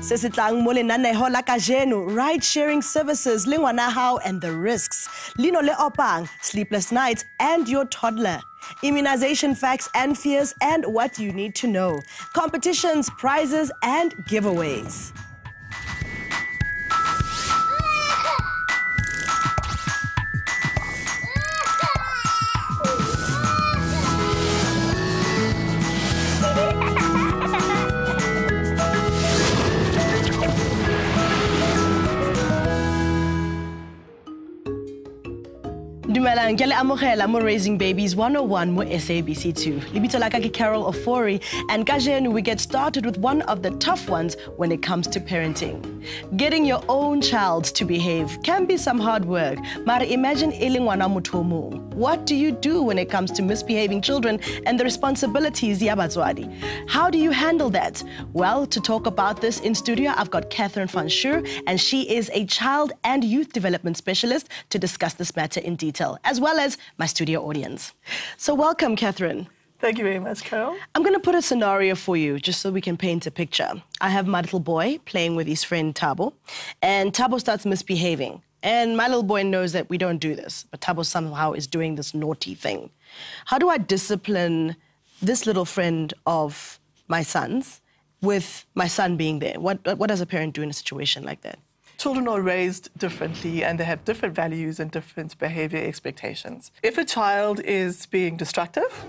Se se tlang mo lenaneho la kajeno, ride-sharing services, le ngwana hao and the risks. Lino le opang, sleepless nights and your toddler. Immunization facts and fears and what you need to know. Competitions, prizes and giveaways. Dumelang, ke le amogela mo Raising Babies 101 mo SABC 2. Libito la ka ke Carol Ofori, and kajeno we get started with one of the tough ones when it comes to parenting. Getting your own child to behave can be some hard work, but imagine iling ngwana motho o mong. What do you do when it comes to misbehaving children and the responsibilities ya batswadi? How do you handle that? Well, to talk about this in studio, I've got Catherine van Schuur, and she is a child and youth development specialist to discuss this matter in detail, as well as my studio audience. So welcome, Catherine. Thank you very much, Carol. I'm going to put a scenario for you just so we can paint a picture. I have my little boy playing with his friend Tabo, and Tabo starts misbehaving. And my little boy knows that we don't do this, but Tabo somehow is doing this naughty thing. How do I discipline this little friend of my son's with my son being there? What does a parent do in a situation like that? Children are raised differently and they have different values and different behavior expectations. If a child is being destructive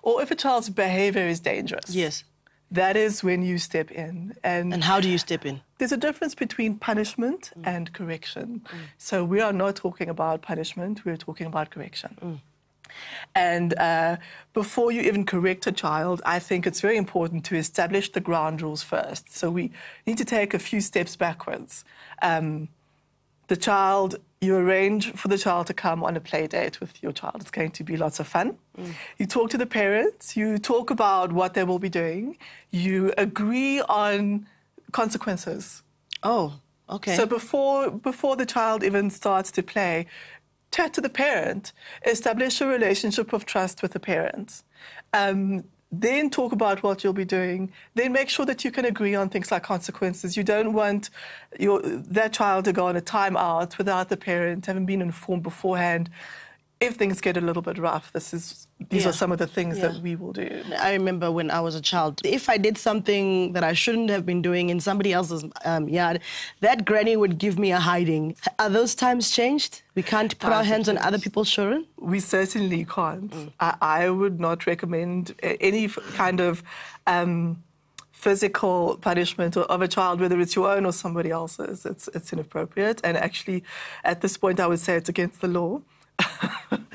or if a child's behavior is dangerous, yes, that is when you step in. And how do you step in? There's a difference between punishment and correction. So we are not talking about punishment, we're talking about correction. And before you even correct a child, I think it's very important to establish the ground rules first. So we need to take a few steps backwards. You arrange for the child to come on a play date with your child. It's going to be lots of fun. You talk to the parents, you talk about what they will be doing, you agree on consequences. Oh, okay. So before the child even starts to play, chat to the parent, establish a relationship of trust with the parent. Then talk about what you'll be doing. Then make sure that you can agree on things like consequences. You don't want that child to go on a timeout without the parent having been informed beforehand. If things get a little bit rough, these are some of the things that we will do. I remember when I was a child, if I did something that I shouldn't have been doing in somebody else's yard, that granny would give me a hiding. Are those times changed? We can't put our hands on other people's children? We certainly can't. I would not recommend any kind of physical punishment of a child, whether it's your own or somebody else's. It's inappropriate. And actually, at this point, I would say it's against the law.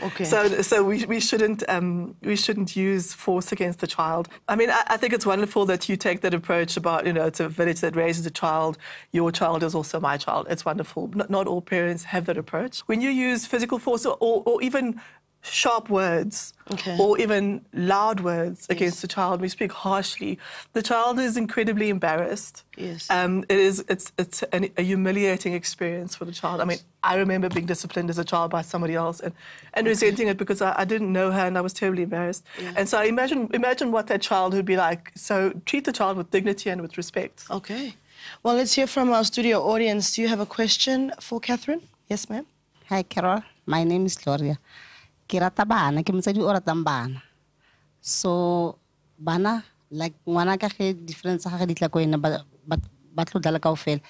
Okay. So we shouldn't use force against the child. I mean, I think it's wonderful that you take that approach about, it's a village that raises a child. Your child is also my child. It's wonderful. Not all parents have that approach. When you use physical force or even sharp words or even loud words against the child, we speak harshly, the child is incredibly embarrassed. Yes. It's a humiliating experience for the child. I mean, I remember being disciplined as a child by somebody else and resenting it because I didn't know her and I was terribly embarrassed. Yeah. And so imagine what that child would be like. So treat the child with dignity and with respect. Okay. Well, let's hear from our studio audience. Do you have a question for Catherine? Yes, ma'am. Hi, Carol. My name is Gloria. Ke rata bana, ke motsadi o ratang bana. So bana, like ngwana ka ge difference ga di tla ko ena ba tlo dlala kaofela.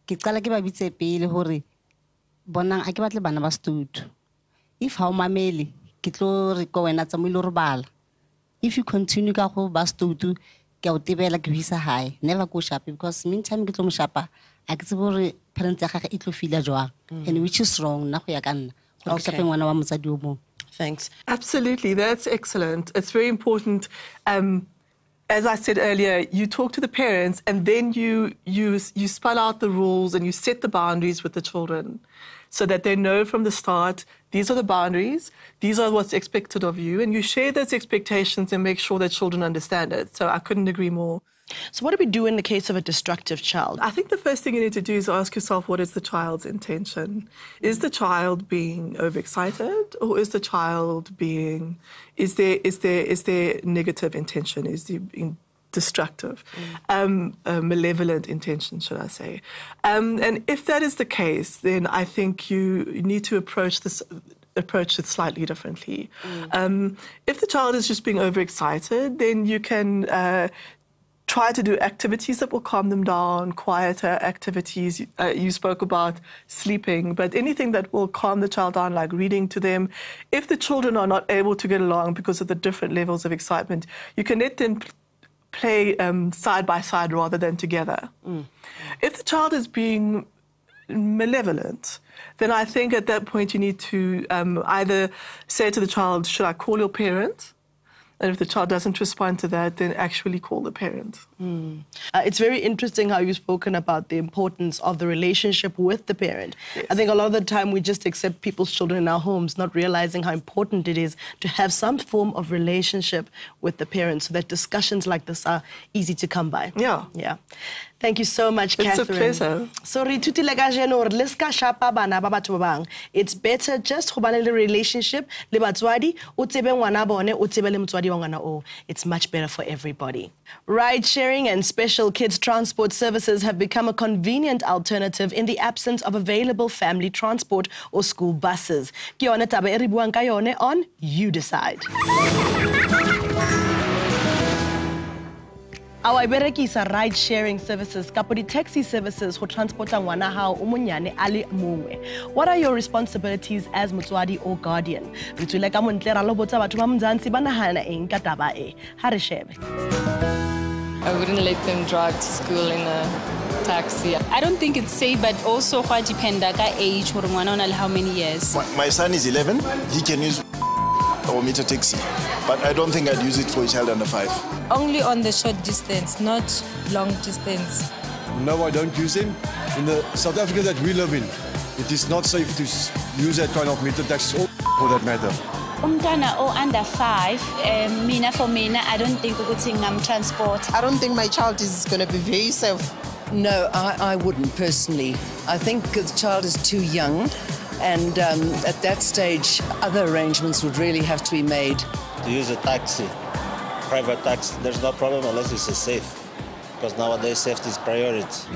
Ke qala ke ba bitse pele hore bonang a ke batle bana ba studio. If ha o mamele, ke tlo re ko wena tsamoile re bala. If you continue ka go ba studio, ke o tebela ke bisa high. Never go sharp because meantime ke tlo mo sharpa. A ke tsebo re parents ya gage e tlo feel jwang. And which is wrong na go ya ka nna. Go sharpa ngwana wa motsadi o mo. Thanks. Absolutely, that's excellent. It's very important. As I said earlier, you talk to the parents and then you spell out the rules and you set the boundaries with the children so that they know from the start, these are the boundaries, these are what's expected of you, and you share those expectations and make sure that children understand it. So I couldn't agree more. So what do we do in the case of a destructive child? I think the first thing you need to do is ask yourself, what is the child's intention? Is the child being overexcited, or is the child is there negative intention? Is he being destructive, malevolent intention, should I say. And if that is the case, then I think you need to approach it slightly differently. If the child is just being overexcited, then you can try to do activities that will calm them down, quieter activities. You spoke about sleeping, but anything that will calm the child down, like reading to them. If the children are not able to get along because of the different levels of excitement, you can let them play side by side rather than together. If the child is being malevolent, then I think at that point you need to either say to the child, should I call your parent? And if the child doesn't respond to that, then actually call the parent. It's very interesting how you've spoken about the importance of the relationship with the parent. Yes. I think a lot of the time we just accept people's children in our homes, not realizing how important it is to have some form of relationship with the parents so that discussions like this are easy to come by. Yeah. Thank you so much, It's Catherine. a pleasure. Sorry, it's better just to have a relationship. It's much better for everybody. Ride-sharing and special kids transport services have become a convenient alternative in the absence of available family transport or school buses. Ke yone taba e re buang ka yone on You Decide. Our berekisa ride-sharing services, kapodi taxi services ho transporta ngwana hao o monyane a le mongwe. What are your responsibilities as motswadi or guardian? Re tswile ka montle ra lo botsa batho ba Mzansi ba nahana eng ka taba e. Ha re shebe. I wouldn't let them drive to school in a taxi. I don't think it's safe, but also quite depend on age, how many years. My son is 11. He can use or meter taxi, but I don't think I'd use it for a child under 5. Only on the short distance, not long distance. No, I don't use them. In the South Africa that we live in, it is not safe to use that kind of meter taxis or for that matter. Umntwana o under 5, for me, I don't think I'm transport. I don't think my child is going to be very safe. No, I wouldn't personally. I think the child is too young, and at that stage, other arrangements would really have to be made. To use a taxi, private taxi, there's no problem unless it's safe, because nowadays safety is priority.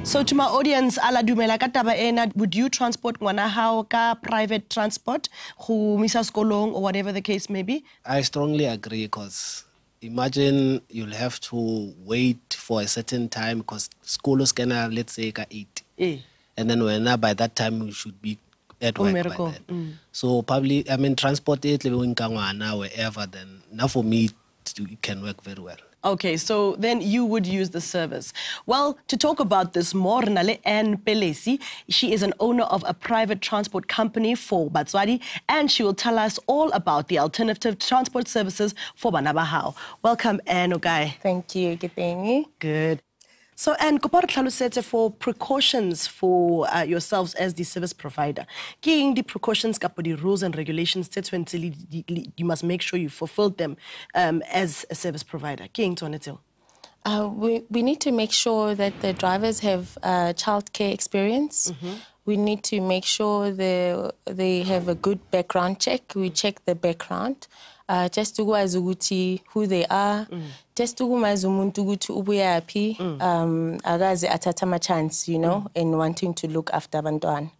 So to my audience, ala dumela ka taba ena, would you transport ngwana hao ka private transport, go misa skolong or whatever the case may be? I strongly agree, because imagine you'll have to wait for a certain time because school is gonna, let's say, 8. And then by that time you should be at work by then. So probably, transport it wherever, then now for me it can work very well. Okay, so then you would use the service. Well, to talk about this more, Nale Anne Pelesi, she is an owner of a private transport company for Batswadi, and she will tell us all about the alternative transport services for Banabahao. Welcome, Anne Ogai. Thank you, Githengi. Good. So, Anne, kopara tlhalosetse for precautions for yourselves as the service provider. Ke the precautions kapo the rules and regulations you must make sure you fulfill them as a service provider. Ke eng tsone tseo? We need to make sure that the drivers have childcare experience. We need to make sure they have a good background check. We check the background. Just to go as who they are, just to go as ubuyaphi, agaze athatha chance, in wanting to look after bantwana.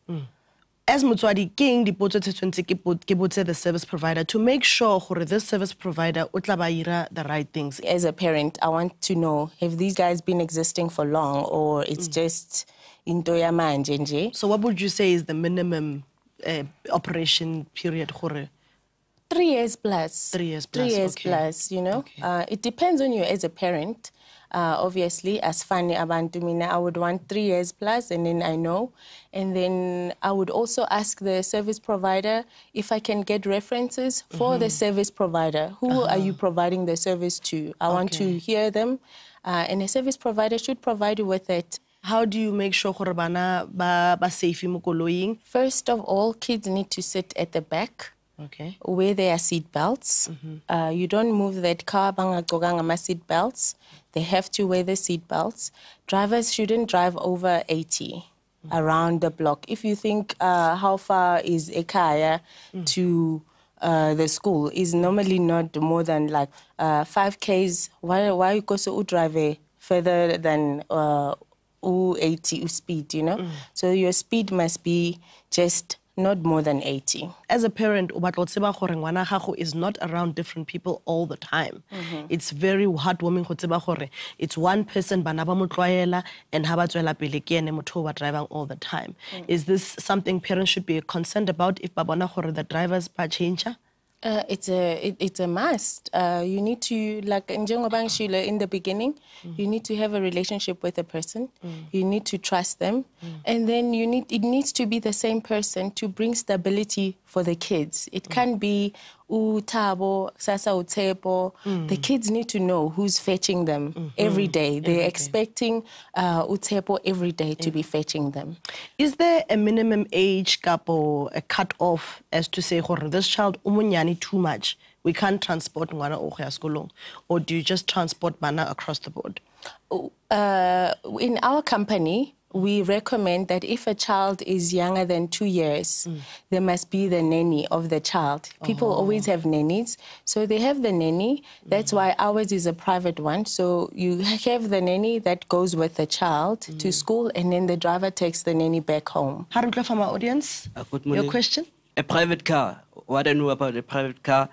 As motswadi king dipotso tse tshwantse ke botse the service provider to make sure gore this service provider o tla ba ira the right things. As a parent, I want to know, have these guys been existing for long, or it's just into ya manje nje? So what would you say is the minimum operation period gore? 3 years plus. 3 years plus. 3 years okay. plus, Okay. It depends on you as a parent. Obviously, as Fanny Abantumina, I would want 3 years plus, and then I know. And then I would also ask the service provider if I can get references for the service provider. Who are you providing the service to? I want to hear them. And a service provider should provide you with it. How do you make sure gore bana ba safe mo koloing? First of all, kids need to sit at the back. Okay. Wear their seat belts. You don't move that car bangagoganga seat belts. They have to wear the seat belts. Drivers shouldn't drive over 80 around the block. If you think how far is Ekaya to the school is normally not more than like 5 Ks. Why you go so drive further than 80 speed, you know? So your speed must be just not more than 80. As a parent, ngwana gago is not around different people all the time. It's very heartwarming go tseba gore it's one person bana ba mo tlwaela and ha ba tswela pele ke ene motho ba driving all the time. Is this something parents should be concerned about if ba bona gore the drivers ba change? It's a must. You need to, like in the beginning, you need to have a relationship with a person. You need to trust them, and then it needs to be the same person to bring stability for the kids. It can't be Tabo, Sasa Utepo. The kids need to know who's fetching them every day. They're expecting Utepo every day to be fetching them. Is there a minimum age gap or a cut-off as to say, this child umunyani too much, we can't transport ngwana oge ya skolong, or do you just transport bana across the board? In our company, we recommend that if a child is younger than 2 years, there must be the nanny of the child. People always have nannies, so they have the nanny. That's why ours is a private one. So you have the nanny that goes with the child to school, and then the driver takes the nanny back home. Harutla from our audience, your question? A private car. What I know about a private car,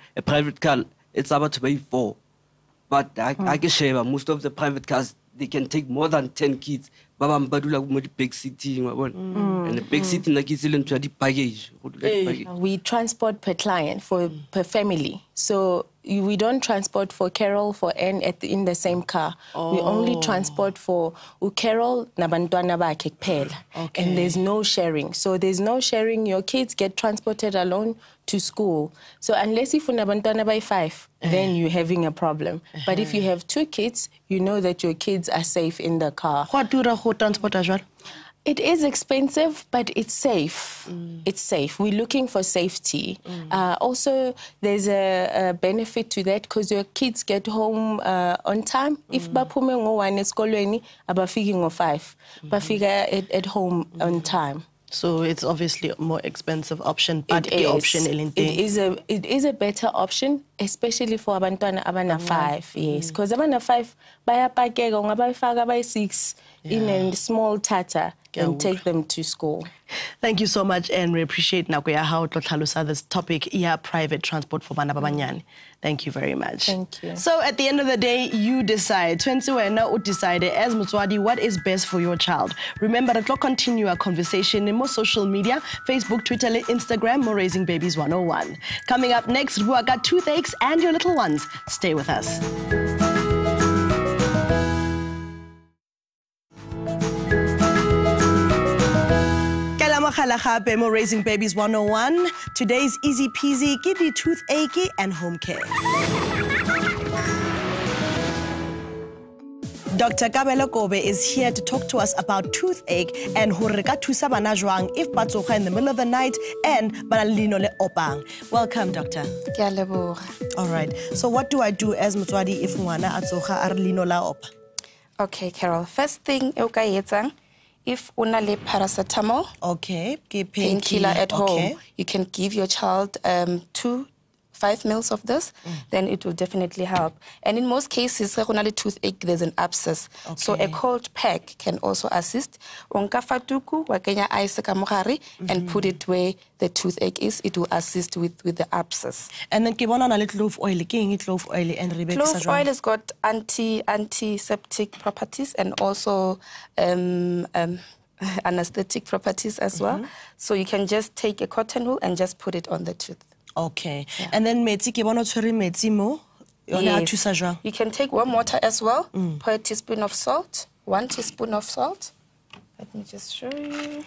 it's about to pay 4. But I can share most of the private cars, they can take more than 10 kids. And the big city, and the big city like is into the baggage. We transport per client per family. So we don't transport for Carol for Anne in the same car. We only transport for Carol nabantwana bakhe kuphela. And there's no sharing. So there's no sharing. Your kids get transported alone to school. So unless if unabantwana by 5, then you're having a problem. But if you have 2 kids, you know that your kids are safe in the car. Transport as well? It is expensive, but it's safe. It's safe. We're looking for safety. Also, there's a benefit to that because your kids get home on time. If baphume ngo-1 esikolweni, abafiki ngo-5. Bafika at home on time. So it's obviously a more expensive option, but it is a better option, especially for abantwana abana 5. Yes, because abana 5 bayapakeka ungabayifaka by 6 in a small tata and take them to school. Thank you so much, and we appreciate this topic, private transport for bana babanyane. Thank you very much. Thank you. So at the end of the day, you decide. Decide as Motswadi what is best for your child. Remember that we'll continue our conversation in more social media, Facebook, Twitter, Instagram, More Raising Babies 101. Coming up next, we got toothaches and your little ones. Stay with us. More Raising Babies 101. Today's easy peasy, give you toothache and home care. Dr. Kabelo Kobe is here to talk to us about toothache and horeka thusa bana jwang if batsoga in the middle of the night and banalino le opang. Welcome, doctor. All right. So what do I do as motswadi if ngwana atsoga a re lino la opa? Okay, Carol. First thing if una le paracetamol, painkiller at home, you can give your child 5 mils of this, then it will definitely help. And in most cases, toothache, there's an abscess. So a cold pack can also assist. Onka fatuku, wakenya ice kamogare, and put it where the toothache is. It will assist with the abscess. And then kibona na le clove oil, clove oil and Rebecca. Clove oil has got antiseptic properties and also anesthetic properties as well. So you can just take a cotton wool and just put it on the tooth. Okay. Yeah. And then metsi ke bona tshwere metsi mo yona thusa jwang? You can take warm water as well. Pour a teaspoon of salt, 1 teaspoon of salt. Let me just show you.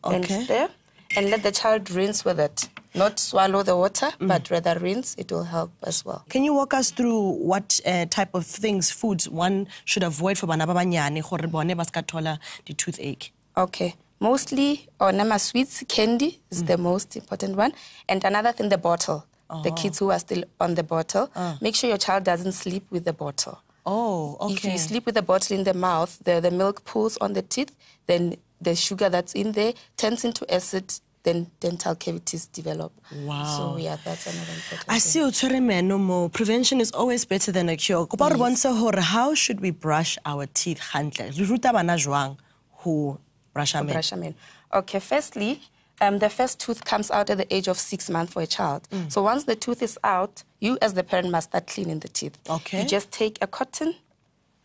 And stir. And let the child rinse with it. Not swallow the water, but rather rinse. It will help as well. Can you walk us through what type of foods one should avoid for bana ba banyane gore bone ba ska thola the toothache? Okay. Mostly, onama sweets, candy is the most important one. And another thing, the bottle. The kids who are still on the bottle, make sure your child doesn't sleep with the bottle. Oh, okay. If you sleep with the bottle in the mouth, the milk pools on the teeth, then the sugar that's in there turns into acid then dental cavities develop. Wow. So yeah, that's another important I see no more. Prevention is always better than a cure. Yes. How should we brush our teeth? Who brush our teeth? Okay, firstly, the first tooth comes out at the age of 6 months for a child. So once the tooth is out, you as the parent must start cleaning the teeth. Okay. You just take a cotton.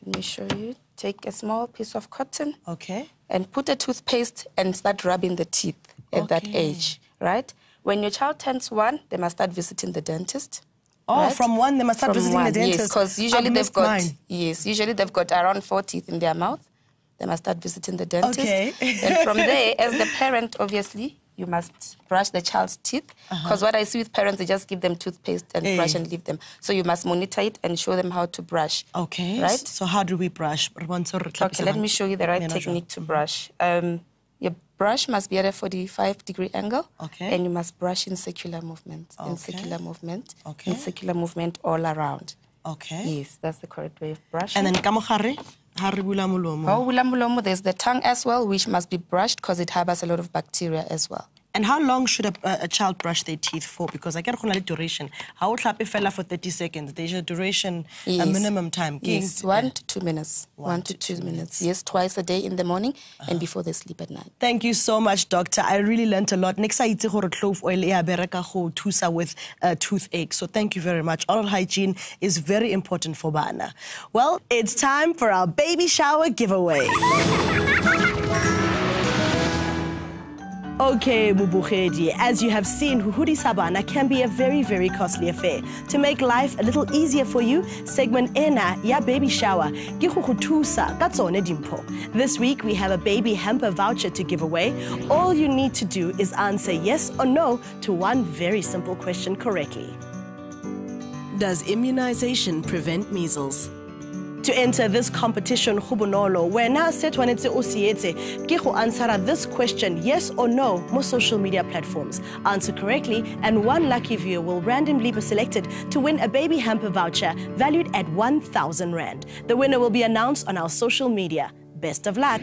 Let me show you. Take a small piece of cotton. Okay. And put a toothpaste and start rubbing the teeth at that age, right? When your child turns 1, they must start visiting the dentist. Oh, right? from 1 they must start visiting the dentist. Yes, because usually they've got around 4 teeth in their mouth. They must start visiting the dentist. Okay. And from there, as the parent, obviously, you must brush the child's teeth. Because what I see with parents, they just give them toothpaste and brush and leave them. So you must monitor it and show them how to brush. Okay. Right? So how do we brush? Okay, let me show you the right technique to brush. Your brush must be at a 45-degree angle. Okay. And you must brush in circular movement. Okay. In circular movement. Okay. In circular movement all around. Okay. Yes, that's the correct way of brushing. And then kamohare? There's the tongue as well, which must be brushed because it harbors a lot of bacteria as well. And how long should a child brush their teeth for? Because I get a duration. How would fella for 30 seconds? There's a duration, a minimum time. Yes, 1 to 2 minutes. 1 to 2 minutes. Yes, twice a day in the morning and before they sleep at night. Thank you so much, doctor. I really learned a lot. Next, I eat clove oil with toothache. So thank you very much. Oral hygiene is very important for Bana. Well, it's time for our baby shower giveaway. Okay, Mubugedi, as you have seen, Huhudi Sabana can be a very, very costly affair. To make life a little easier for you, segment Ena, Ya Baby Shower, This week, we have a baby hamper voucher to give away. All you need to do is answer yes or no to one very simple question correctly. Does immunization prevent measles? To enter this competition, Hubunolo, where now setwanetse osiete, kiho answer this question yes or no, more social media platforms. Answer correctly, and one lucky viewer will randomly be selected to win a baby hamper voucher valued at 1,000 Rand. The winner will be announced on our social media. Best of luck.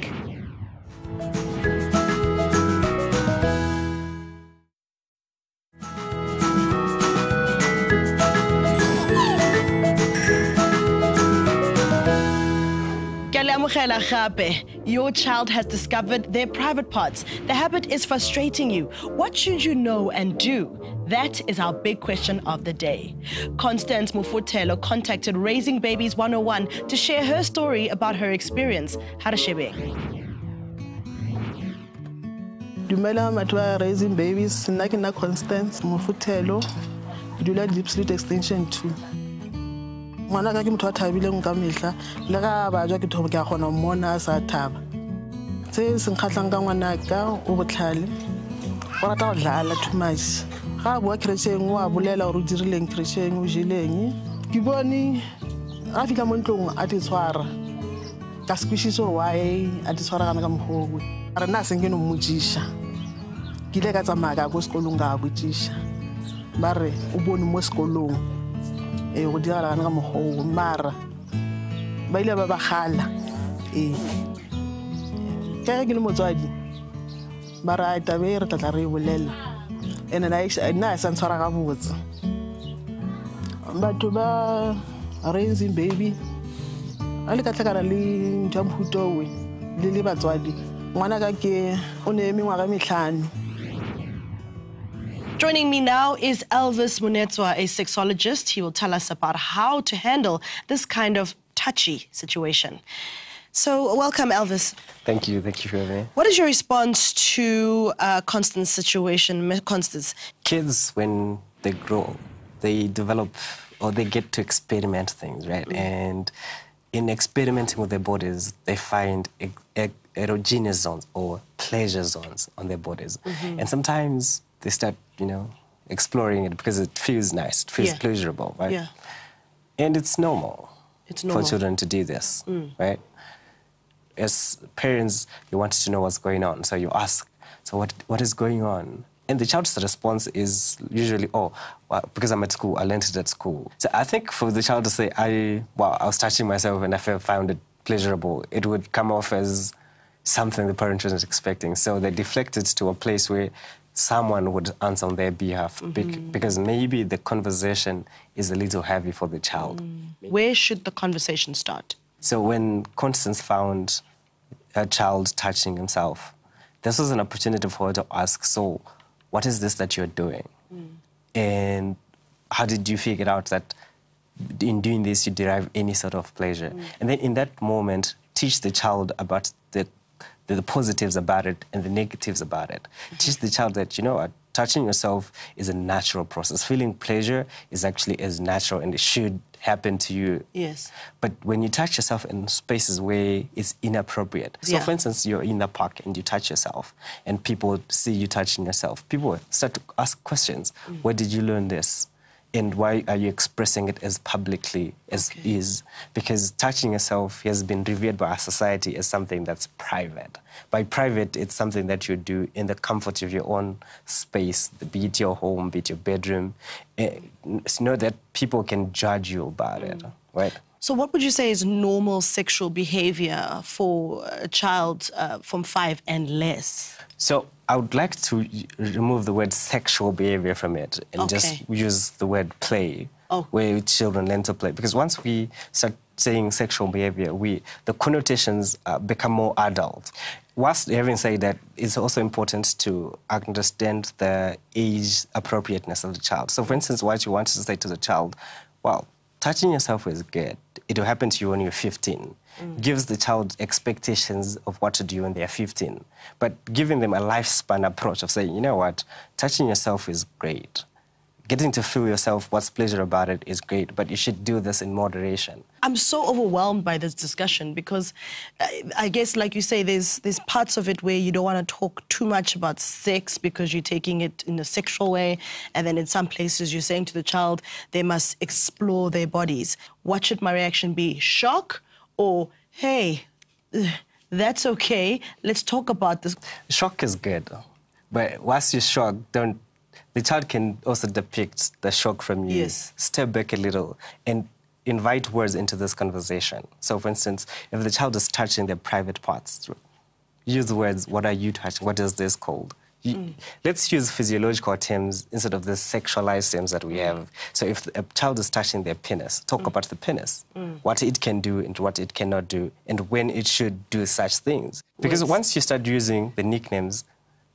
Your child has discovered their private parts. The habit is frustrating you. What should you know and do? That is our big question of the day. Constance Mufutelo contacted Raising Babies 101 to share her story about her experience. Harashebe. Dumela matwa Raising Babies, nna ke na Constance Mufutelo, ke dula Deep Street Extension 2. Ngwana ka ke motho a thabileng ka mehla le ga ba jwa ke thobo ke a gona mmona sa thaba tse se nkgatlang ka ngwana ka o botlhale o rata go dlala too much ga bua kretšeng wa bolela gore o dirileng kretšeng o jeleng ke bone a fitla mo ntlong a te tshwara ka squishiso why a te tshwara kana ka mogogo re na seng ke no mmotsisha ke ile ka tsamaya ka go sekolong ga botsisha ba re o bone mo sekolong go dira ka mogogo mara ba ile ba gala ka ke le motswadi ba ra tabe re tla re bolela ene na sa ntshwara ga botse batho ba Raising Baby a le ka tlhakana le nthamputowe le batswadi ngwana ka ke o ne mengwaga metlhano. Joining me now is Elvis Munetswa, a sexologist. He will tell us about how to handle this kind of touchy situation. So, welcome, Elvis. Thank you for having me. What is your response to Constance's situation? Constance? Kids, when they grow, they develop or they get to experiment things, right? And in experimenting with their bodies, they find erogenous zones or pleasure zones on their bodies. And sometimes they start, exploring it because it feels nice, it feels pleasurable, right? Yeah. And it's normal. For children to do this, right? As parents, you want to know what's going on, so you ask, so what is going on? And the child's response is usually, because I'm at school, I learned it at school. So I think for the child to say, I was touching myself and I found it pleasurable, it would come off as something the parent wasn't expecting. So they deflect it to a place where someone would answer on their behalf because maybe the conversation is a little heavy for the child. Where should the conversation start? So when Constance found her child touching himself, this was an opportunity for her to ask, so what is this that you're doing? And how did you figure out that in doing this you derive any sort of pleasure? And then in that moment, teach the child about the positives about it and the negatives about it. Teach the child that, you know what, touching yourself is a natural process. Feeling pleasure is actually as natural and it should happen to you. Yes. But when you touch yourself in spaces where it's inappropriate. So, for instance, you're in the park and you touch yourself and people see you touching yourself. People start to ask questions. Where did you learn this? And why are you expressing it as publicly as is? Because touching yourself has been revered by our society as something that's private. By private, it's something that you do in the comfort of your own space, be it your home, be it your bedroom. Know that people can judge you about it, right? So what would you say is normal sexual behavior for a child from 5 and less? So I would like to remove the word sexual behavior from it and just use the word play, where children learn to play. Because once we start saying sexual behavior, the connotations become more adult. Whilst having said that, it's also important to understand the age appropriateness of the child. So, for instance, what you want to say to the child, well, touching yourself is good. It will happen to you when you're 15. Gives the child expectations of what to do when they're 15. But giving them a lifespan approach of saying, you know what, touching yourself is great. Getting to feel yourself, what's pleasure about it is great, but you should do this in moderation. I'm so overwhelmed by this discussion because I guess, like you say, there's parts of it where you don't want to talk too much about sex because you're taking it in a sexual way. And then in some places you're saying to the child, they must explore their bodies. What should my reaction be? Shock or, hey, that's okay, let's talk about this? Shock is good, but once you're shocked, the child can also depict the shock from you. Yes. Step back a little and invite words into this conversation. So, for instance, if the child is touching their private parts, use the words, what are you touching? What is this called? Let's use physiological terms instead of the sexualized terms that we have. So if a child is touching their penis, talk about the penis, what it can do and what it cannot do, and when it should do such things. Because once you start using the nicknames,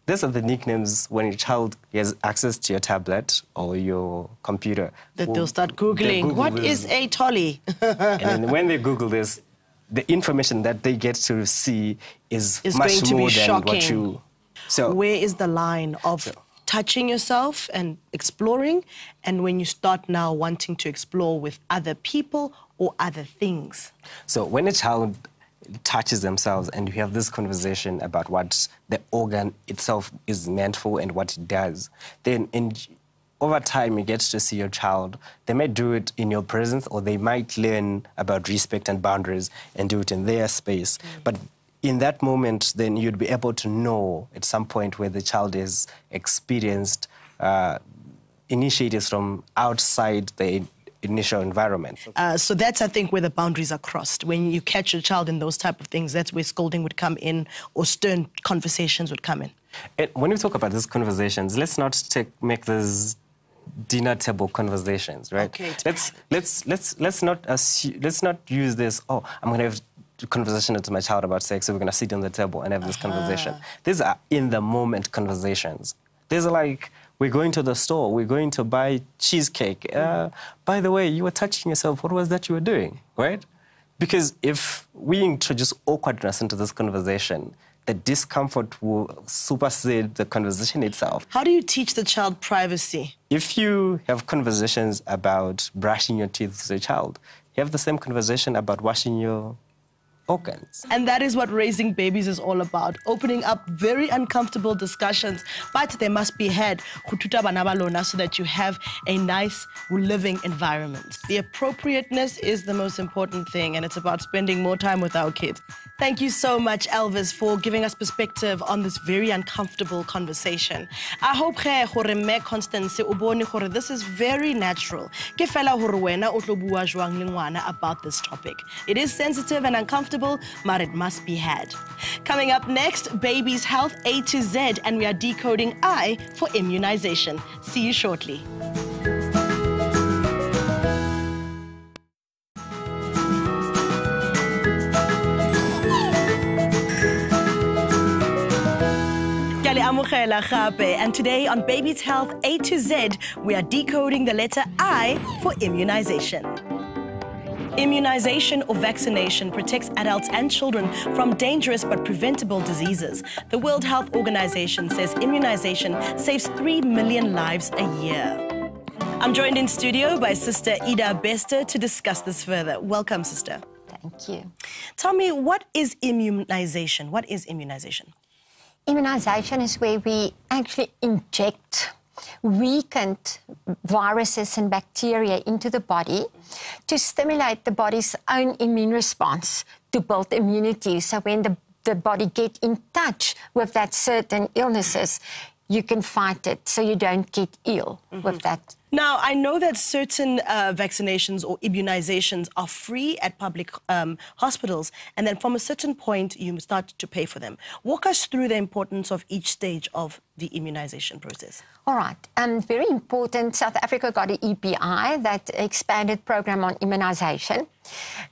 these are the nicknames when your child has access to your tablet or your computer. That they'll start Googling, what is a tolly? And then when they Google this, the information that they get to see is much more than what you... So where is the line of touching yourself and exploring, and when you start now wanting to explore with other people or other things? So when a child touches themselves and you have this conversation about what the organ itself is meant for and what it does, then over time you get to see your child. They might do it in your presence or they might learn about respect and boundaries and do it in their space. But in that moment, then you'd be able to know at some point where the child has experienced initiatives from outside the initial environment. So that's, I think, where the boundaries are crossed. When you catch a child in those type of things, that's where scolding would come in or stern conversations would come in. And when we talk about these conversations, let's not make these dinner table conversations, right? Okay, let's not use this. Oh, I'm going to have a conversation with my child about sex, so we're going to sit on the table and have this conversation. These are in the moment conversations. These are like, we're going to the store, we're going to buy cheesecake. By the way, you were touching yourself. What was that you were doing, right? Because if we introduce awkwardness into this conversation, the discomfort will supersede the conversation itself. How do you teach the child privacy? If you have conversations about brushing your teeth with a child, you have the same conversation about washing your organs. And that is what Raising Babies is all about, opening up very uncomfortable discussions, but they must be had so that you have a nice living environment. The appropriateness is the most important thing, and it's about spending more time with our kids. Thank you so much, Elvis, for giving us perspective on this very uncomfortable conversation. I hope gore me Constance o bone gore this is very natural. Ke fela gore wena o tlo bua jwang le ngwana about this topic. It is sensitive and uncomfortable, but it must be had. Coming up next, baby's health A to Z, and we are decoding I for immunization. See you shortly. And today on Baby's Health A to Z, we are decoding the letter I for immunization. Immunization or vaccination protects adults and children from dangerous but preventable diseases. The World Health Organization says immunization saves 3 million lives a year. I'm joined in studio by Sister Ida Bester to discuss this further. Welcome, Sister. Thank you. Tell me, what is immunization? What is immunization? Immunization is where we actually inject weakened viruses and bacteria into the body to stimulate the body's own immune response to build immunity. So when the body gets in touch with that certain illnesses, you can fight it so you don't get ill with that. Now, I know that certain vaccinations or immunizations are free at public hospitals, and then from a certain point, you start to pay for them. Walk us through the importance of each stage of the immunization process. All right. Very important. South Africa got an EPI, that expanded program on immunization,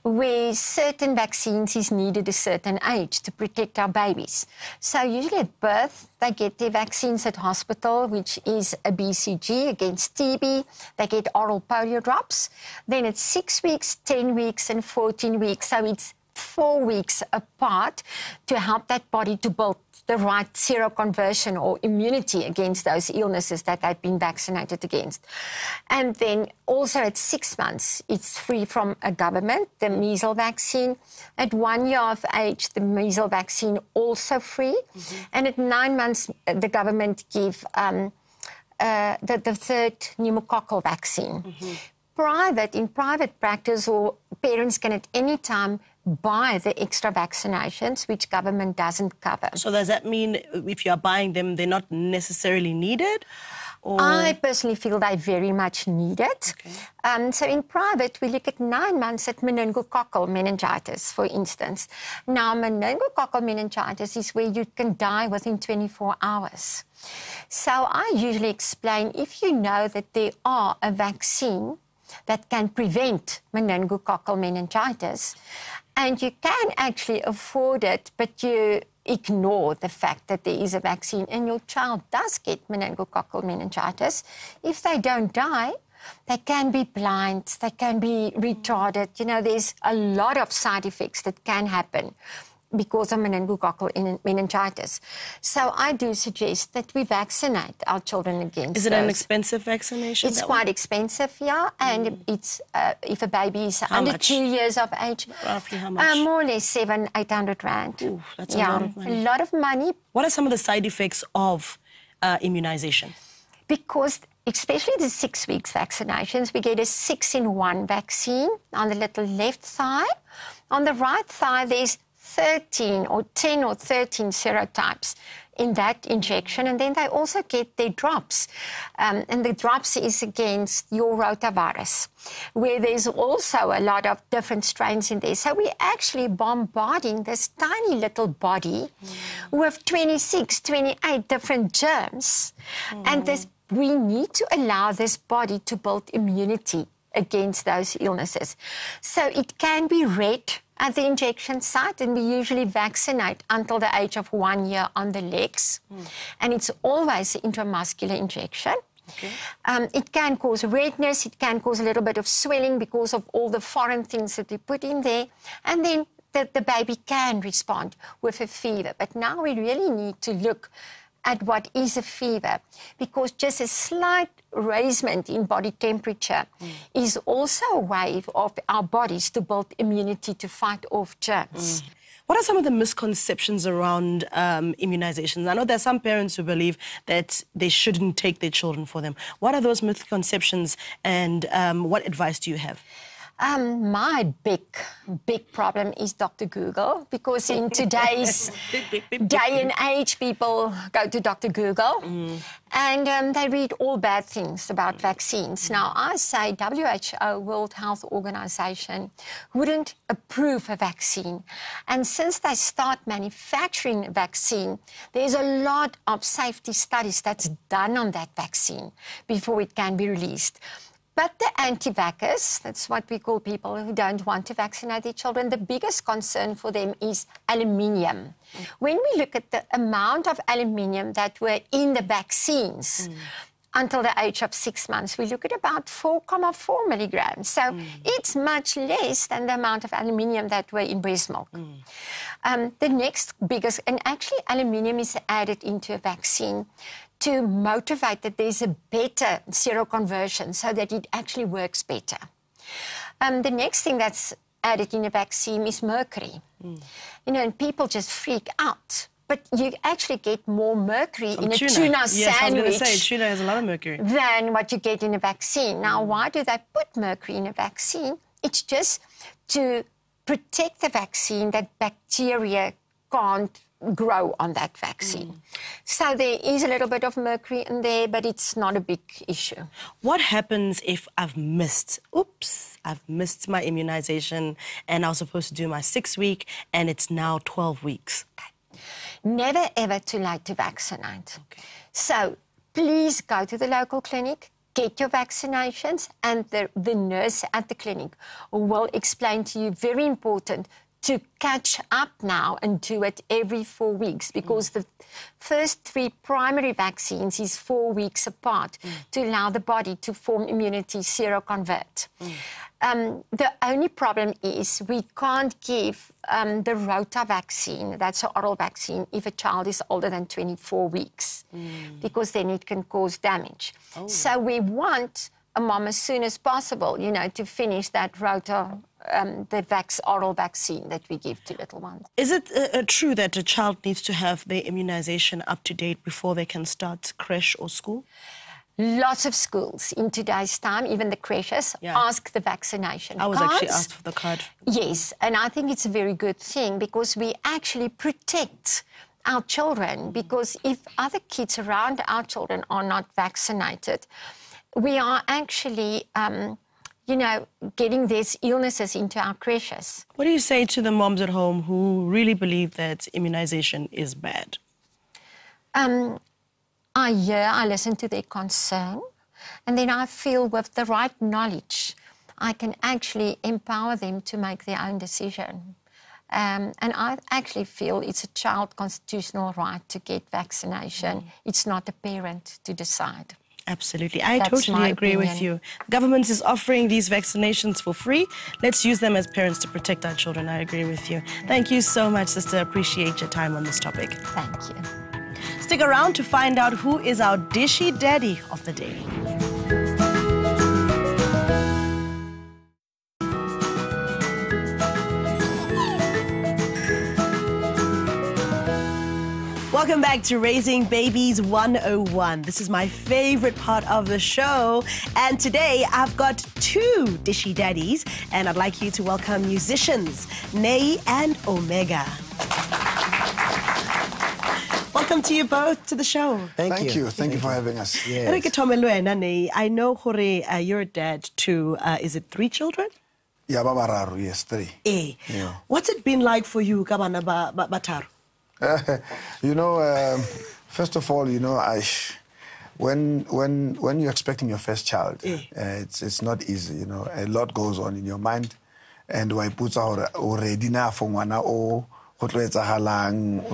where certain vaccines is needed a certain age to protect our babies. So usually at birth, they get their vaccines at hospital, which is a BCG against TB. They get oral polio drops. Then it's 6 weeks, 10 weeks, and 14 weeks. So it's 4 weeks apart to help that body to build the right seroconversion or immunity against those illnesses that they've been vaccinated against. And then also at 6 months, it's free from a government, the measles vaccine. At 1 year of age, the measles vaccine also free. And at 9 months, the government give the third pneumococcal vaccine. In private practice, or parents can at any time buy the extra vaccinations, which government doesn't cover. So does that mean if you're buying them, they're not necessarily needed? Or? I personally feel they're very much needed. So in private, we look at 9 months at meningococcal meningitis, for instance. Now, meningococcal meningitis is where you can die within 24 hours. So I usually explain, if you know that there are a vaccine that can prevent meningococcal meningitis, and you can actually afford it, but you ignore the fact that there is a vaccine and your child does get meningococcal meningitis, if they don't die, they can be blind, they can be retarded. You know, there's a lot of side effects that can happen because of meningococcal meningitis. So I do suggest that we vaccinate our children against Is it an expensive vaccination? It's quite expensive, yeah. And it's if a baby is under 2 years of age, roughly how much? More or less 700-800 rand. Ooh, that's a lot of money. A lot of money. What are some of the side effects of immunization? Because especially the 6 weeks vaccinations, we get a 6-in-1 vaccine on the little left thigh. On the right thigh, there's 10 or 13 serotypes in that injection, and then they also get their drops. And the drops is against your rotavirus, where there's also a lot of different strains in there. So we're actually bombarding this tiny little body with 26, 28 different germs. And we need to allow this body to build immunity against those illnesses. So it can be red at the injection site, and we usually vaccinate until the age of 1 year on the legs. And it's always an intramuscular injection. It can cause redness, it can cause a little bit of swelling because of all the foreign things that we put in there. And then the baby can respond with a fever. But now we really need to look at what is a fever, because just a slight raisement in body temperature is also a way of our bodies to build immunity to fight off germs. What are some of the misconceptions around immunizations? I know there are some parents who believe that they shouldn't take their children for them. What are those misconceptions, and what advice do you have? My big problem is Dr. Google, because in today's day and age, people go to Dr. Google and they read all bad things about vaccines. Now, I say WHO, World Health Organization, wouldn't approve a vaccine. And since they start manufacturing a vaccine, there's a lot of safety studies that's done on that vaccine before it can be released. But the anti-vaxxers, that's what we call people who don't want to vaccinate their children, the biggest concern for them is aluminium. When we look at the amount of aluminium that were in the vaccines until the age of 6 months, we look at about 4.4 milligrams. So it's much less than the amount of aluminium that were in breast milk. The next biggest, and actually aluminium is added into a vaccine to motivate that there's a better seroconversion so that it actually works better. The next thing that's added in a vaccine is mercury. You know, and people just freak out. But you actually get more mercury in a tuna sandwich. Yes, I was going to say, tuna has a lot of mercury. Than what you get in a vaccine. Now, why do they put mercury in a vaccine? It's just to protect the vaccine that bacteria can't grow on that vaccine. So there is a little bit of mercury in there, but it's not a big issue. What happens if I've missed my immunization and I was supposed to do my 6th week and it's now 12 weeks? Never ever too late to vaccinate. So please go to the local clinic, get your vaccinations, and the nurse at the clinic will explain to you, very important, to catch up now and do it every 4 weeks, because the first 3 primary vaccines is 4 weeks apart to allow the body to form immunity, seroconvert. The only problem is we can't give the Rota vaccine, that's an oral vaccine, if a child is older than 24 weeks, because then it can cause damage. So we want a mom as soon as possible, you know, to finish that Rota, the oral vaccine that we give to little ones. Is it true that a child needs to have their immunization up to date before they can start creche or school? Lots of schools in today's time, even the creches, ask the vaccination I was cards. actually asked for the card. Yes, and I think it's a very good thing, because we actually protect our children, because if other kids around our children are not vaccinated, we are actually, you know, getting these illnesses into our creches. What do you say to the moms at home who really believe that immunization is bad? I listen to their concern, and then I feel with the right knowledge, I can actually empower them to make their own decision. And I actually feel it's a child's constitutional right to get vaccination. It's not a parent to decide. Absolutely. I That's totally my agree with opinion. you. The government is offering these vaccinations for free. Let's use them as parents to protect our children. I agree with you. Thank you so much, sister. Appreciate your time on this topic. Thank you. Stick around to find out who is our dishy daddy of the day. Welcome back to Raising Babies 101. This is my favorite part of the show. And today I've got 2 dishy daddies, and I'd like you to welcome musicians, Nay and Omega. Welcome to you both to the show. Thank you. Thank you for having us. I know, Jorge, you're a dad to, is it 3 children? Yeah, babararu, yes, 3. Yeah. What's it been like for you, Kabana Bataru? You know, first of all, you know, when you're expecting your first child, it's not easy. You know, a lot goes on in your mind, and why puts already now for one o halang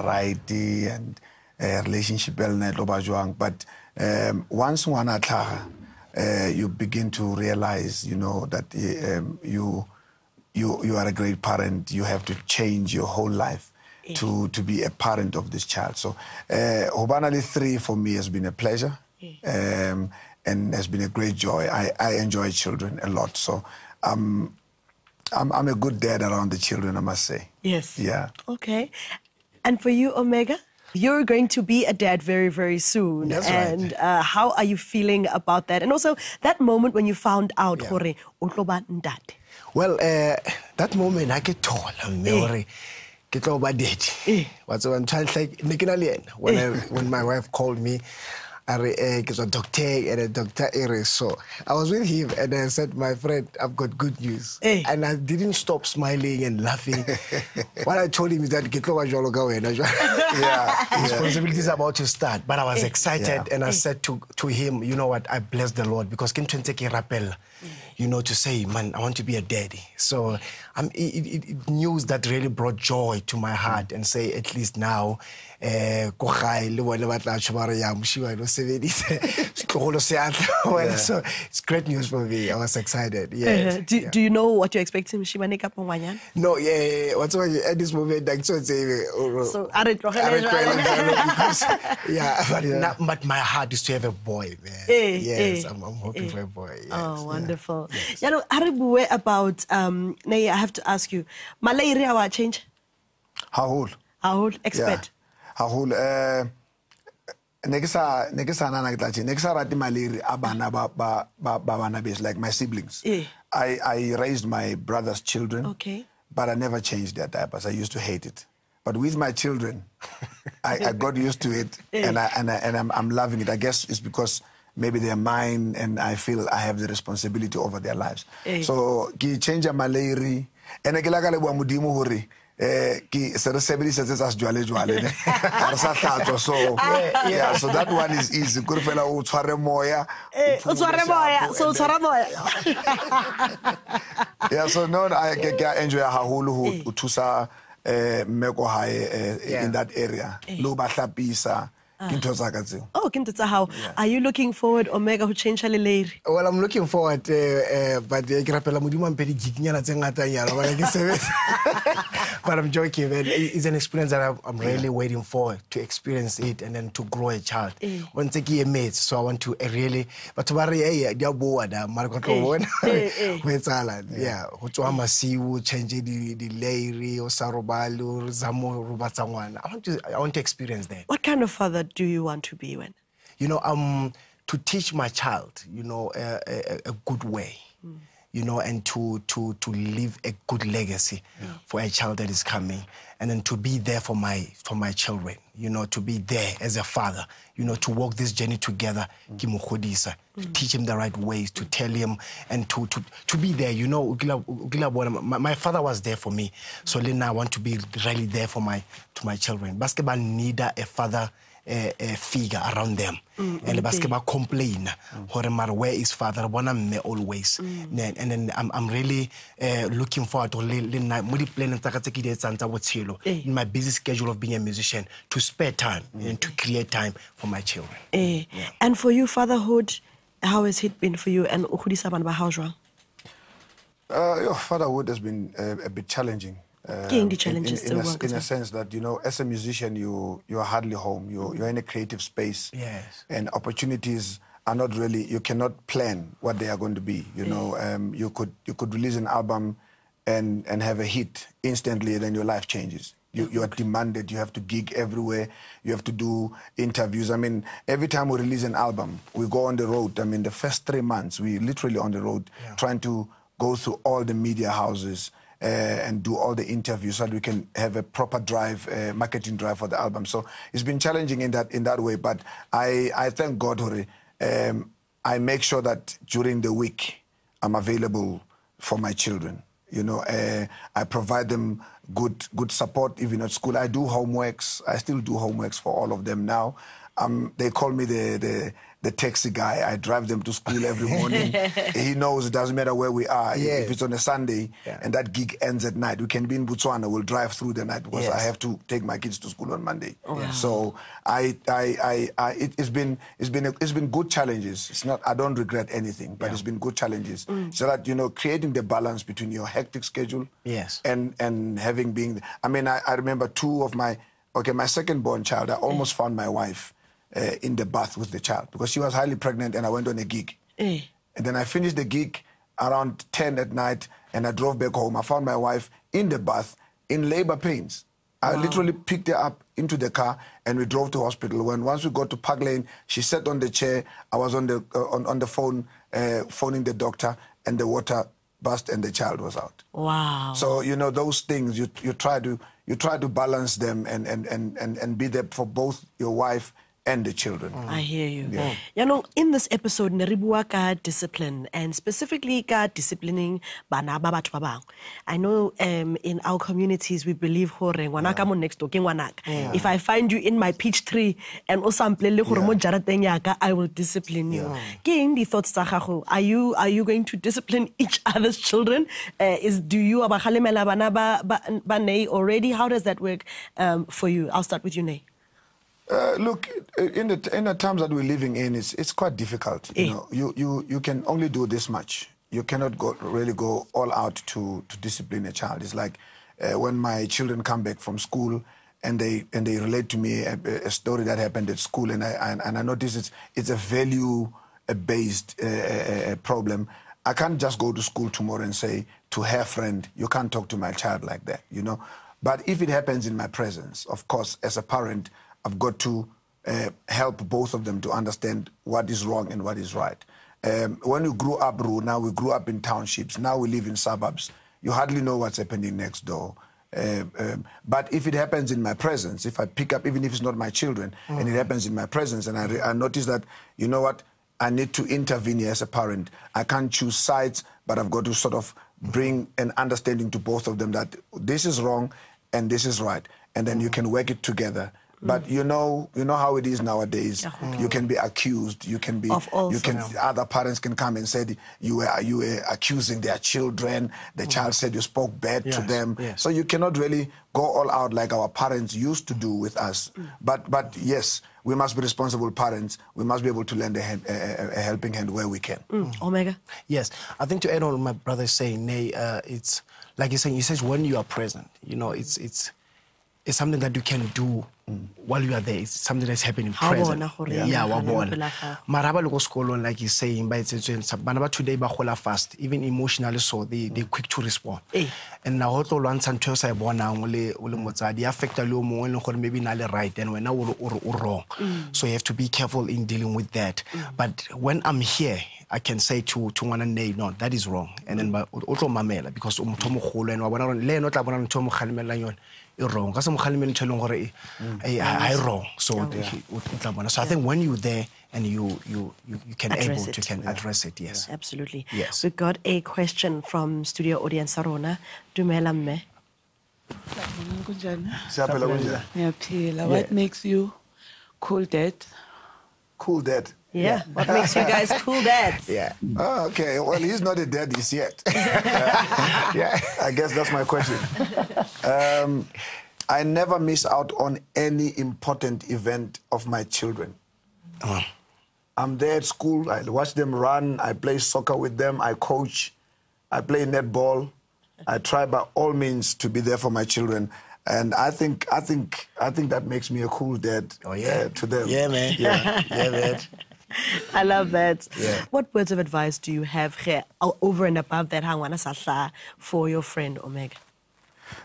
right and relationship but once one you begin to realize, you know, that you are a great parent. You have to change your whole life to be a parent of this child. So Hobanali 3 for me has been a pleasure and has been a great joy. I enjoy children a lot. So I'm a good dad around the children, I must say. Yes. Yeah. Okay. And for you, Omega? You're going to be a dad very, very soon. That's and how are you feeling about that? And also that moment when you found out, Hore, well, that moment I get told, get over daddy. What's one child like when my wife called me, it's a doctor and a doctor Eris. So I was with him and I said, my friend, I've got good news. And I didn't stop smiling and laughing. What I told him is that responsibility is about to start. But I was excited and I said to him, you know what, I bless the Lord because you know, to say, man, I want to be a daddy. So it news that really brought joy to my heart and say, at least now, so it's great news for me. I was excited. Yes. Do you know what you're expecting? No, what's at this moment? But my heart is to have a boy, man. Yes, I'm hoping for a boy. Yes. Oh, wonderful. You know, about I have to ask you, malaria will change? How old? How old? Expert. How old? Negesa rati malaria abana ba like my siblings. I raised my brother's children, but I never changed their diapers. I used to hate it. But with my children, I got used to it, and I'm loving it. I guess it's because maybe they're mine, and I feel I have the responsibility over their lives. So, ki change malaria, and so that one is easy. So no, I enjoy hahulu utusa meko in that area. Oh, how are you looking forward, Omega, who change later? Well, I'm looking forward, but but I'm joking, man. It's an experience that I'm really waiting for, to experience it and then to grow a child. When a mate, so I want to really, but to worry, they're bored. Yeah, change the Leiri or Sarobalu, Zamo, Rubatsangwan. I want to experience that. What kind of father do you want to be when? You know, to teach my child, you know, a good way. You know, and to leave a good legacy for a child that is coming, and then to be there for my children. You know, to be there as a father. You know, to walk this journey together. To teach him the right ways, to tell him, and to be there. You know, my father was there for me, so then I want to be really there for my children. Basketball need a father. Figure around them and the basketball complain where is father always and then I'm really looking forward to in my busy schedule of being a musician to spare time and to create time for my children. And for you, fatherhood, how has it been for you? And how's wrong? Your fatherhood has been a bit challenging. In a sense that, you know, as a musician, you are hardly home. You're in a creative space. Yes. And opportunities are not really, you cannot plan what they are going to be. You know, you could release an album and have a hit instantly, and then your life changes. You are demanded, you have to gig everywhere, you have to do interviews. I mean, every time we release an album, we go on the road. I mean, the first 3 months, we literally on the road, trying to go through all the media houses, and do all the interviews so that we can have a proper drive, marketing drive for the album. So it's been challenging in that way, but I thank God, Hore. I make sure that during the week I'm available for my children. You know, I provide them good support even at school. I do homeworks. I still do homeworks for all of them now. They call me the taxi guy. I drive them to school every morning. He knows it doesn't matter where we are. If it's on a Sunday and that gig ends at night, we can be in Botswana. We'll drive through the night because I have to take my kids to school on Monday. So it's been good challenges. It's not, I don't regret anything, but it's been good challenges. So that, you know, creating the balance between your hectic schedule and having been. I mean, I remember my second born child. I almost found my wife in the bath with the child because she was highly pregnant and I went on a gig. And then I finished the gig around 10 at night and I drove back home. I found my wife in the bath in labor pains. I literally picked her up into the car and we drove to hospital. Once we got to Park Lane, she sat on the chair. I was on the phone, phoning the doctor, and the water burst and the child was out. Wow. So, those things, you try to balance them and be there for both your wife and the children. I hear you. Yeah. In this episode, neribua ka discipline, and specifically ka disciplining bana ba batho ba bang. I know in our communities we believe hore ngwana ka mo next door ke ngwanaka. If I find you in my peach tree and o samplele gore mo jarateng yaka, I will discipline you. Ke eng di thoughts tsa gago? Are you going to discipline each other's children? Do you abagalemela bana ba Nay already? How does that work for you? I'll start with you, Nay. Look, in the times that we're living in, it's quite difficult. You can only do this much. You cannot really go all out to discipline a child. It's like when my children come back from school and they relate to me a story that happened at school, and I notice it's a value-based problem. I can't just go to school tomorrow and say to her friend, you can't talk to my child like that, But if it happens in my presence, of course, as a parent, I've got to help both of them to understand what is wrong and what is right. When you grew up, now we grew up in townships, now we live in suburbs, you hardly know what's happening next door. But if it happens in my presence, if I pick up, even if it's not my children, and it happens in my presence, and I notice that, you know what, I need to intervene here as a parent. I can't choose sides, but I've got to sort of bring an understanding to both of them that this is wrong and this is right, and then you can work it together. But you know how it is nowadays. You can be accused. Other parents can come and say you were accusing their children. The child said you spoke bad to them. So you cannot really go all out like our parents used to do with us. But yes, we must be responsible parents. We must be able to lend a helping hand where we can. Omega. Yes, I think to add on what my brother is saying, Nay, it's like he's saying. He says when you are present, it's something that you can do while you are there. It's something that's happening present. Maraba loko skolong, like he's saying, but it's bana today ba gola fast, even emotionally, so they're quick to respond. And now what lo antsa ntho sa bona o le motsadi affect le o mongwe le gore maybe na le right and when o wrong. So you have to be careful in dealing with that. But when I'm here, I can say to ngwana Nay, no, that is wrong. And then o tlo mamela because o motho mo golo and wa bona le no tla bona ntho mo khalemela yona wrong. Because I'm I wrong. So I think when you're there and you can address it. Yes, absolutely. Yes, we got a question from studio audience Sarona. Dumela mme. What makes you cool dad? Cool dad. Yeah. What makes you guys cool dads? Yeah. Oh, okay. Well, he's not a dad yet. Yeah. I guess that's my question. I never miss out on any important event of my children. I'm there at school. I watch them run. I play soccer with them. I coach. I play netball. I try by all means to be there for my children. And I think that makes me a cool dad to them. Yeah, man. Yeah, man. I love that. Yeah. What words of advice do you have here over and above that hangwana sahla for your friend Omega?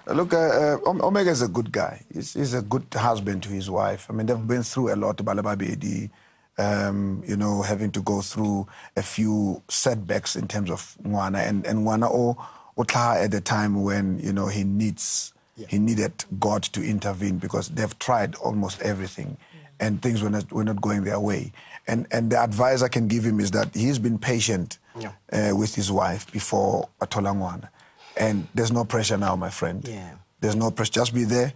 Look, Omega is a good guy. He's a good husband to his wife. I mean, they've been through a lot, Balababedi, having to go through a few setbacks in terms of Mwana. And Mwana Otla at the time when, he needed God to intervene because they've tried almost everything and things were not going their way. And the advice I can give him is that he's been patient with his wife before Atola Mwana. And there's no pressure now, my friend. Yeah. There's no pressure. Just be there.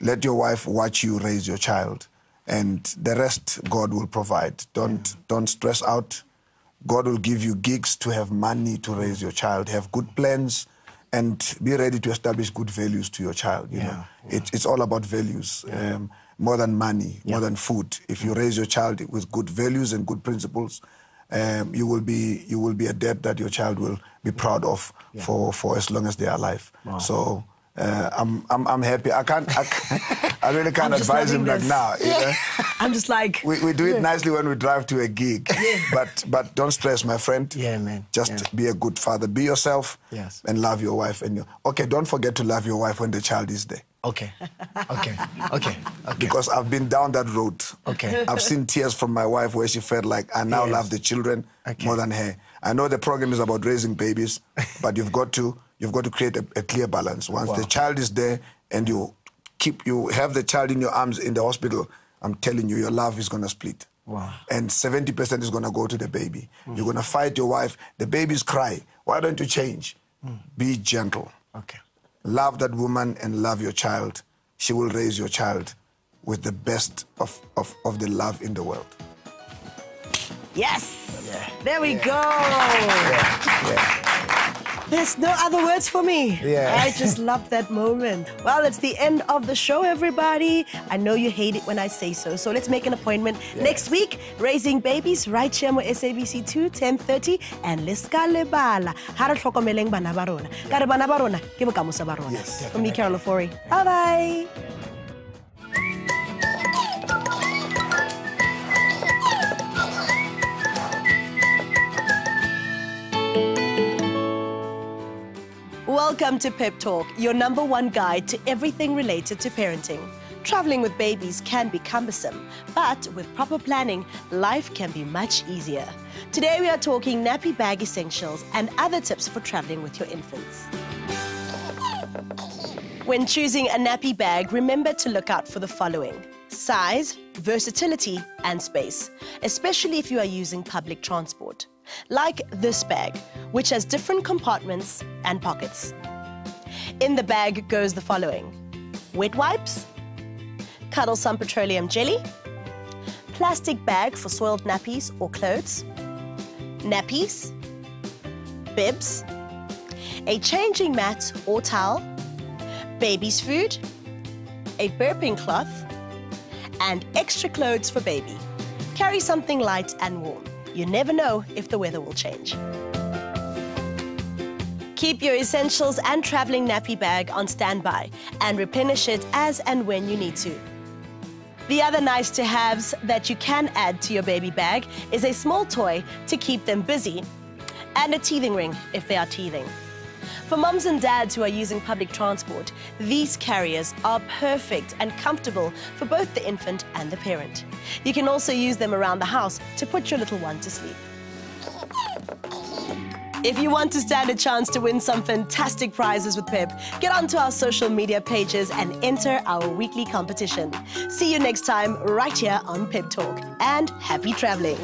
Let your wife watch you raise your child. And the rest, God will provide. Don't stress out. God will give you gigs to have money to raise your child. Have good plans and be ready to establish good values to your child. You know, it's all about values. More than money, more than food. If you raise your child with good values and good principles, you will be a dad that your child will be proud of for as long as they are alive. Wow. So I'm happy. I really can't advise him like now. Yeah. I'm just like we do it nicely when we drive to a gig. But don't stress, my friend. Yeah, man. Just be a good father. Be yourself. Yes. And love your wife. And don't forget to love your wife when the child is there. Okay. Okay. Because I've been down that road. Okay. I've seen tears from my wife where she felt like, I now love the children more than her. I know the program is about raising babies, but you've got to create a clear balance. Once the child is there and you have the child in your arms in the hospital, I'm telling you, your love is going to split. Wow. And 70% is going to go to the baby. You're going to fight your wife. The babies cry. Why don't you change? Be gentle. Okay. Love that woman and love your child. She will raise your child with the best of the love in the world. Yes! There we go! There's no other words for me. I just love that moment. Well, it's the end of the show, everybody. I know you hate it when I say so, so let's make an appointment next week. Raising Babies, right here on SABC 2, 10:30, and let's go lebala. Hara tlhokomeleng bana ba rona. Ka re bana ba rona ke bokamoso ba rona. From me, Carol Ofori. Bye-bye. Welcome to Pep Talk, your #1 guide to everything related to parenting. Traveling with babies can be cumbersome, but with proper planning, life can be much easier. Today we are talking nappy bag essentials and other tips for traveling with your infants. When choosing a nappy bag, remember to look out for the following: size, versatility, and space, especially if you are using public transport. Like this bag, which has different compartments and pockets. In the bag goes the following: wet wipes, Cuddle Some petroleum jelly, plastic bag for soiled nappies or clothes, nappies, bibs, a changing mat or towel, baby's food, a burping cloth, and extra clothes for baby. Carry something light and warm. You never know if the weather will change. Keep your essentials and traveling nappy bag on standby and replenish it as and when you need to. The other nice to haves that you can add to your baby bag is a small toy to keep them busy and a teething ring if they are teething. For moms and dads who are using public transport, these carriers are perfect and comfortable for both the infant and the parent. You can also use them around the house to put your little one to sleep. If you want to stand a chance to win some fantastic prizes with Pep, get onto our social media pages and enter our weekly competition. See you next time right here on Pep Talk, and happy traveling.